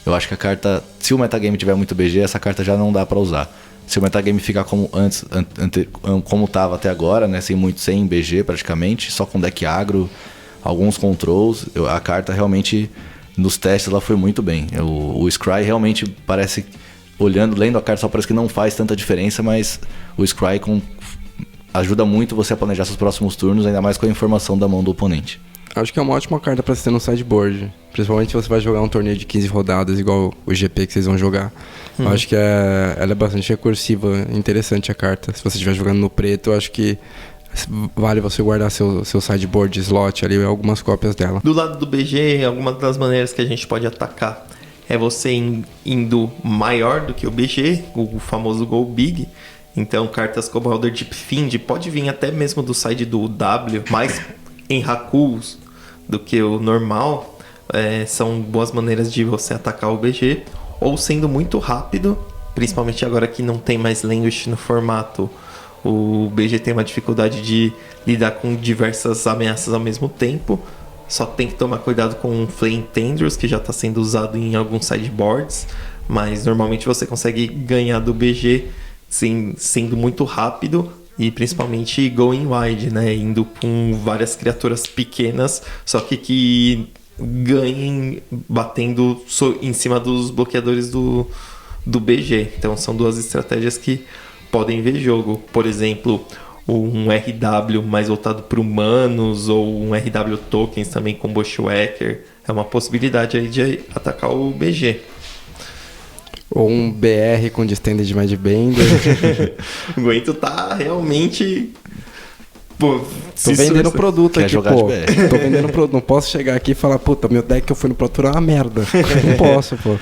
Eu acho que a carta, se o metagame tiver muito BG, essa carta já não dá pra usar. Se o metagame ficar como antes, como estava até agora, né, sem BG praticamente, só com deck agro, alguns controls, a carta realmente, nos testes, ela foi muito bem. O Scry realmente parece, lendo a carta, só parece que não faz tanta diferença, mas o Scry ajuda muito você a planejar seus próximos turnos, ainda mais com a informação da mão do oponente. Acho que é uma ótima carta pra você ter no sideboard. Principalmente se você vai jogar um torneio de 15 rodadas, igual o GP que vocês vão jogar. Eu acho que ela é bastante recursiva, interessante a carta. Se você estiver jogando no preto, eu acho que vale você guardar seu sideboard slot ali, algumas cópias dela. Do lado do BG, alguma das maneiras que a gente pode atacar é você indo maior do que o BG, o famoso Go Big. Então cartas como Elder Deep Fiend pode vir até mesmo do side do W, mais em Hakus do que o normal. São boas maneiras de você atacar o BG, ou sendo muito rápido, principalmente agora que não tem mais Languish no formato. O BG tem uma dificuldade de lidar com diversas ameaças ao mesmo tempo. Só tem que tomar cuidado com o Flame Tendrils, que já está sendo usado em alguns sideboards, mas normalmente você consegue ganhar do BG sendo muito rápido e principalmente going wide, né? Indo com várias criaturas pequenas, só que ganhem batendo em cima dos bloqueadores do BG. Então são duas estratégias que podem ver jogo. Por exemplo, um RW mais voltado para humanos, ou um RW tokens também com Bushwhacker. É uma possibilidade aí de atacar o BG. Ou um BR com Distended Mindbender. O Guento tá realmente... Pô, tô vendendo produto aqui, jogar pô. de BR. Tô vendendo produto. Não posso chegar aqui e falar, puta, meu deck que eu fui no Pro Tour é uma merda. Não posso, pô.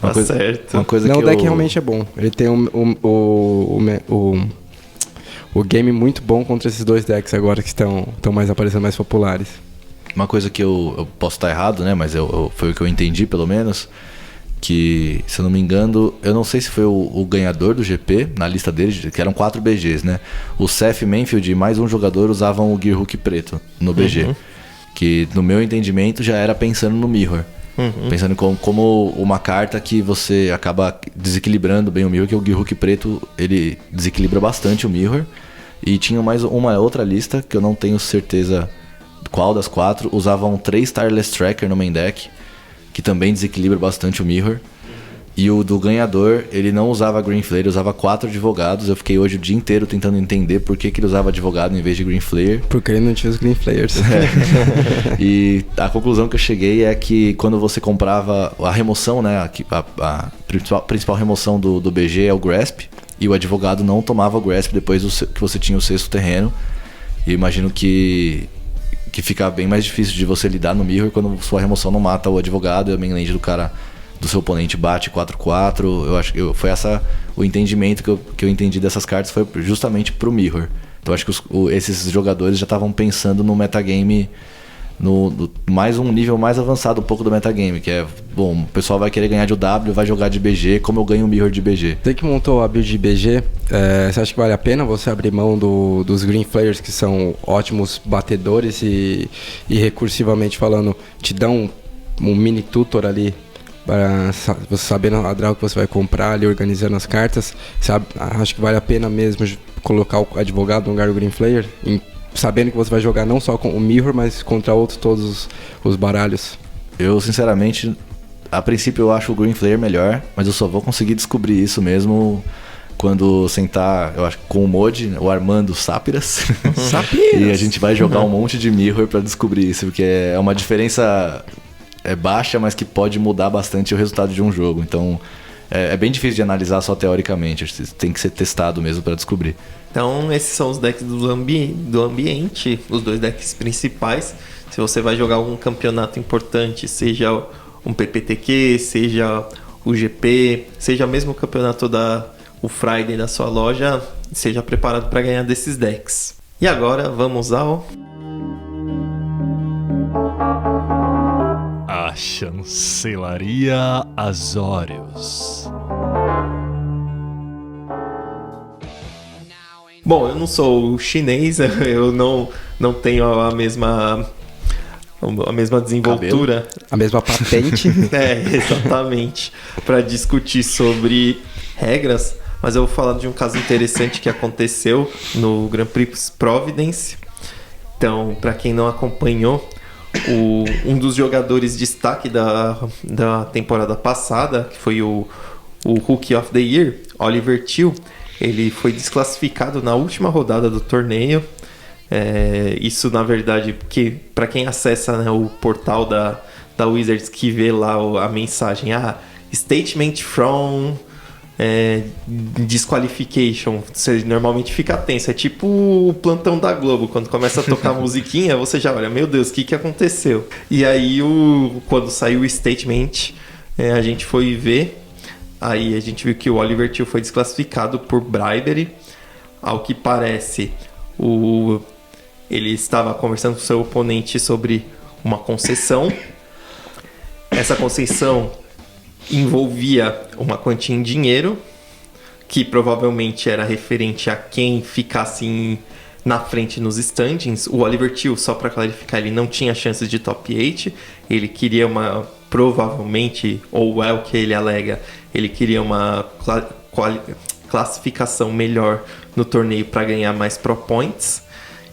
Tá certo. Uma coisa não, que o deck realmente é bom. Ele tem o game muito bom contra esses dois decks agora que estão mais aparecendo, mais populares. Uma coisa que eu posso estar errado, né? Mas foi o que eu entendi, pelo menos. Que, se eu não me engano, eu não sei se foi o ganhador do GP, na lista deles, que eram 4 BGs, né? O Seth Manfield e mais um jogador usavam o Gearhook preto no BG. Que, no meu entendimento, já era pensando no Mirror. Pensando como uma carta que você acaba desequilibrando bem o Mirror, que o Gearhook preto, ele desequilibra bastante o Mirror. E tinha mais uma outra lista, que eu não tenho certeza qual das 4, usavam 3 Tireless Tracker no main deck, que também desequilibra bastante o Mirror. E o do ganhador, ele não usava Green Flare, usava 4 advogados. Eu fiquei hoje o dia inteiro tentando entender por que ele usava advogado em vez de Green Flare. Porque ele não tinha os Green Flares. E a conclusão que eu cheguei é que quando você comprava a remoção, né, a principal remoção do BG é o Grasp, e o advogado não tomava o Grasp depois que você tinha o 6º terreno. E imagino que fica bem mais difícil de você lidar no Mirror quando sua remoção não mata o advogado e a mainland do seu oponente bate 4/4. Eu acho que foi o entendimento que eu entendi dessas cartas, foi justamente pro Mirror. Então acho que esses jogadores já estavam pensando no metagame, no mais um nível mais avançado um pouco do metagame, que é, bom, o pessoal vai querer ganhar de W, vai jogar de BG, como eu ganho o Mirror de BG. Você que montou a build de BG, você acha que vale a pena você abrir mão dos Green Flares, que são ótimos batedores e recursivamente falando, te dão um mini tutor ali, para você sabendo a draw que você vai comprar ali, organizando as cartas? Acho que vale a pena mesmo colocar o advogado no lugar do Green Flare? sabendo que você vai jogar não só com o Mirror, mas contra todos os baralhos? Eu, sinceramente, a princípio eu acho o Green Flare melhor, mas eu só vou conseguir descobrir isso mesmo quando sentar, eu acho, com o Modi, o Armando Sapiras. E a gente vai jogar um monte de Mirror pra descobrir isso, porque é uma diferença baixa, mas que pode mudar bastante o resultado de um jogo. Então é bem difícil de analisar só teoricamente, tem que ser testado mesmo pra descobrir. Então esses são os decks do ambiente, os 2 decks principais. Se você vai jogar algum campeonato importante, seja um PPTQ, seja o GP, seja mesmo o campeonato o Friday da sua loja, seja preparado para ganhar desses decks. E agora vamos ao... A Chancelaria Azorius. Bom, eu não sou chinês, eu não tenho a mesma desenvoltura. Cabelo. A mesma patente. Exatamente. Para discutir sobre regras, mas eu vou falar de um caso interessante que aconteceu no Grand Prix Providence. Então, para quem não acompanhou, um dos jogadores destaque da temporada passada, que foi o Rookie of the Year, Oliver Teal, ele foi desclassificado na última rodada do torneio. Isso, na verdade, porque para quem acessa, né, o portal da Wizards, que vê lá a mensagem Statement from Disqualification, você normalmente fica tenso. É tipo o plantão da Globo, quando começa a tocar musiquinha, você já olha, meu Deus, o que aconteceu? E aí, quando saiu o statement, a gente foi ver. Aí a gente viu que o Oliver Teal foi desclassificado por bribery. Ao que parece, ele estava conversando com seu oponente sobre uma concessão. Essa concessão envolvia uma quantia em dinheiro, que provavelmente era referente a quem ficasse na frente nos standings. O Oliver Teal, só para clarificar, ele não tinha chances de top 8. Ele queria provavelmente, ou é o que ele alega, ele queria uma classificação melhor no torneio para ganhar mais Pro Points.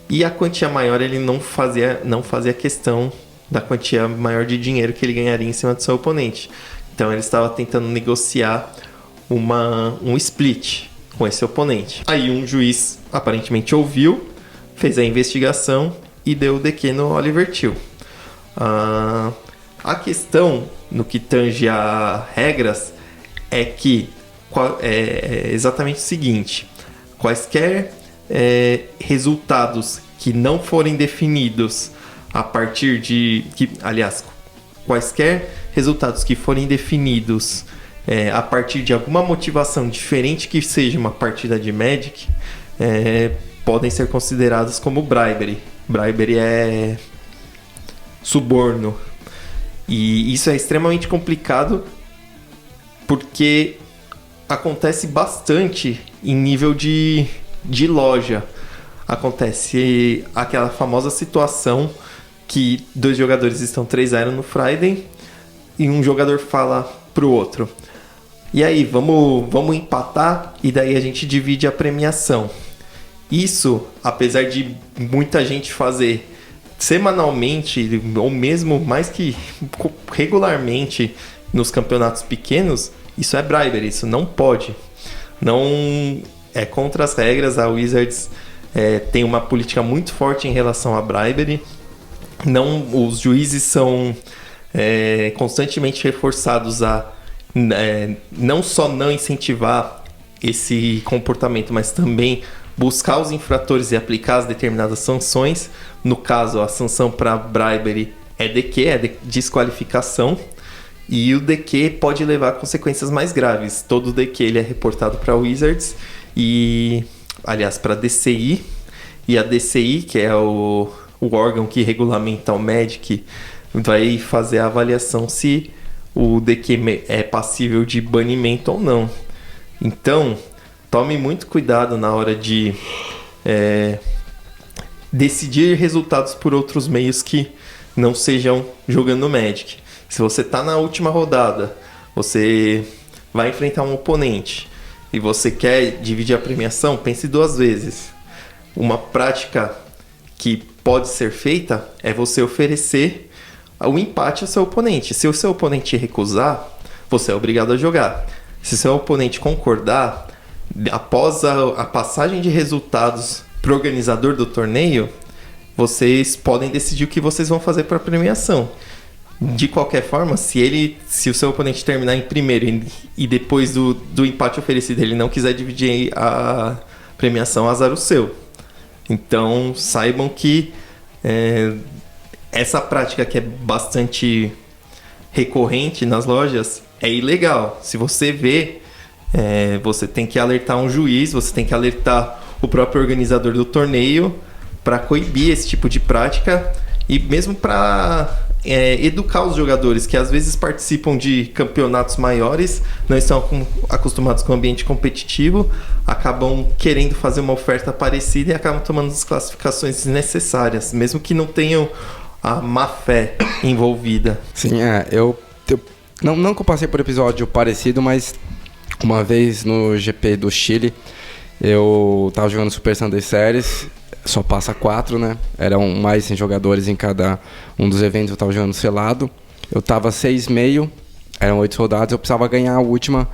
E a quantia maior, ele não fazia questão da quantia maior de dinheiro que ele ganharia em cima do seu oponente. Então ele estava tentando negociar um split com esse oponente. Aí um juiz aparentemente ouviu, fez a investigação e deu o DQ no Oliver Teal. A questão no que tange a regras é que é exatamente o seguinte: quaisquer resultados que não forem definidos a partir de... quaisquer resultados que forem definidos a partir de alguma motivação diferente que seja uma partida de Magic, podem ser considerados como bribery. Bribery é suborno. E isso é extremamente complicado porque acontece bastante em nível de loja. Acontece aquela famosa situação que 2 jogadores estão 3-0 no Friday e um jogador fala pro outro: e aí, vamos empatar e daí a gente divide a premiação. Isso, apesar de muita gente fazer semanalmente ou mesmo mais que regularmente nos campeonatos pequenos, isso é bribery, isso não pode. Não é contra as regras. A Wizards tem uma política muito forte em relação a bribery. Os juízes são constantemente reforçados a não só não incentivar esse comportamento, mas também buscar os infratores e aplicar as determinadas sanções. No caso, a sanção para bribery é DQ, é desqualificação, e o DQ pode levar a consequências mais graves. Todo DQ ele é reportado para a Wizards para a DCI, e a DCI, que é o órgão que regulamenta o Magic, vai fazer a avaliação se o DQ é passível de banimento ou não. Então, tome muito cuidado na hora de decidir resultados por outros meios que não sejam jogando Magic. Se você está na última rodada, você vai enfrentar um oponente e você quer dividir a premiação, pense 2 vezes. Uma prática que pode ser feita é você oferecer o empate ao seu oponente. Se o seu oponente recusar, você é obrigado a jogar. Se seu oponente concordar, após a passagem de resultados para o organizador do torneio, vocês podem decidir o que vocês vão fazer para a premiação. De qualquer forma, se o seu oponente terminar em primeiro e depois do empate oferecido ele não quiser dividir a premiação, azar o seu. Então saibam que essa prática que é bastante recorrente nas lojas é ilegal. Se você vê, você tem que alertar um juiz, você tem que alertar o próprio organizador do torneio para coibir esse tipo de prática e mesmo para educar os jogadores que às vezes participam de campeonatos maiores, não estão acostumados com o ambiente competitivo, acabam querendo fazer uma oferta parecida e acabam tomando as classificações desnecessárias, mesmo que não tenham a má fé envolvida. Sim, eu não que eu passei por episódio parecido, mas uma vez no GP do Chile, eu tava jogando Super Sunday Series, só passa 4, né? Eram mais 100 jogadores em cada um dos eventos, eu tava jogando selado. Eu tava 6,5, eram 8 rodadas, eu precisava ganhar a última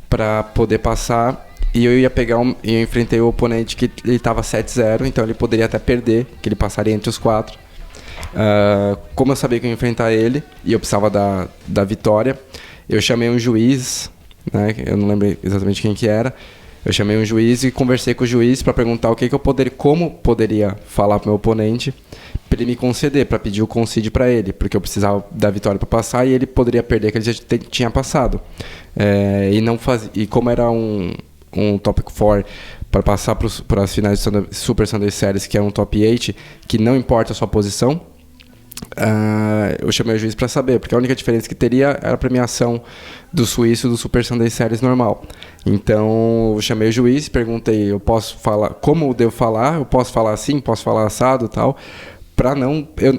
para poder passar. E eu ia pegar e eu enfrentei o oponente que ele tava 7-0, então ele poderia até perder, que ele passaria entre os 4. Como eu sabia que eu ia enfrentar ele e eu precisava da vitória, eu chamei um juiz, né? Eu não lembro exatamente quem que era. Eu chamei um juiz e conversei com o juiz para perguntar como poderia falar para o meu oponente para ele me conceder, para pedir o concede para ele, porque eu precisava da vitória para passar e ele poderia perder, que ele já tinha passado. E como era um Top 4 para passar para as finais de Super Sunday Series, que é um Top 8, que não importa a sua posição, eu chamei o juiz para saber, porque a única diferença que teria era a premiação do suíço do Super Sunday Series normal. Então eu chamei o juiz, perguntei, eu posso falar, como eu devo falar, eu posso falar assim, posso falar assado e tal,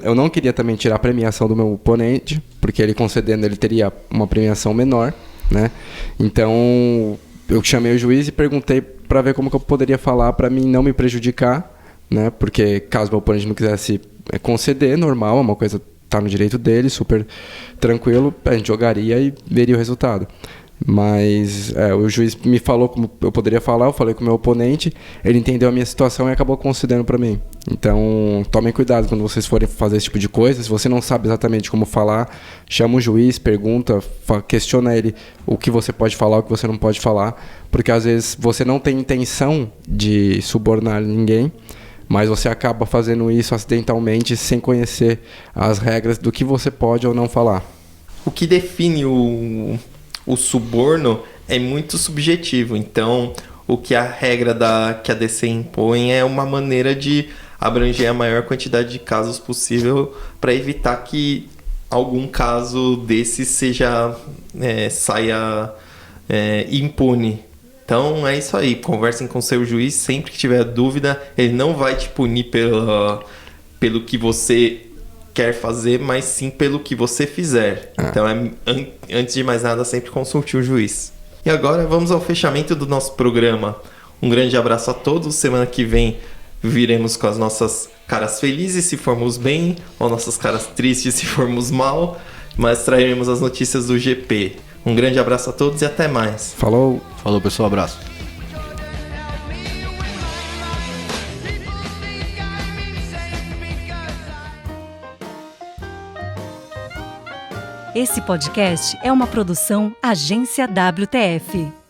eu não queria também tirar a premiação do meu oponente, porque ele concedendo ele teria uma premiação menor, né? Então eu chamei o juiz e perguntei para ver como que eu poderia falar para mim não me prejudicar, né? Porque caso meu oponente não quisesse conceder, normal, é uma coisa, tá no direito dele, super tranquilo, a gente jogaria e veria o resultado. Mas o juiz me falou como eu poderia falar, eu falei com o meu oponente, ele entendeu a minha situação e acabou concedendo para mim. Então tomem cuidado quando vocês forem fazer esse tipo de coisa. Se você não sabe exatamente como falar, chama o juiz, pergunta, questiona ele o que você pode falar, o que você não pode falar, porque às vezes você não tem intenção de subornar ninguém, mas você acaba fazendo isso acidentalmente sem conhecer as regras do que você pode ou não falar. O que define o suborno é muito subjetivo, então o que a regra que a DC impõe é uma maneira de abranger a maior quantidade de casos possível para evitar que algum caso desse saia impune. Então é isso aí, conversem com seu juiz sempre que tiver dúvida, ele não vai te punir pelo que você quer fazer, mas sim pelo que você fizer. Então antes de mais nada, sempre consulte o juiz. E agora vamos ao fechamento do nosso programa. Um grande abraço a todos, semana que vem viremos com as nossas caras felizes se formos bem, ou nossas caras tristes se formos mal, mas traremos as notícias do GP. Um grande abraço a todos e até mais. Falou! Falou, pessoal, abraço. Esse podcast é uma produção Agência WTF.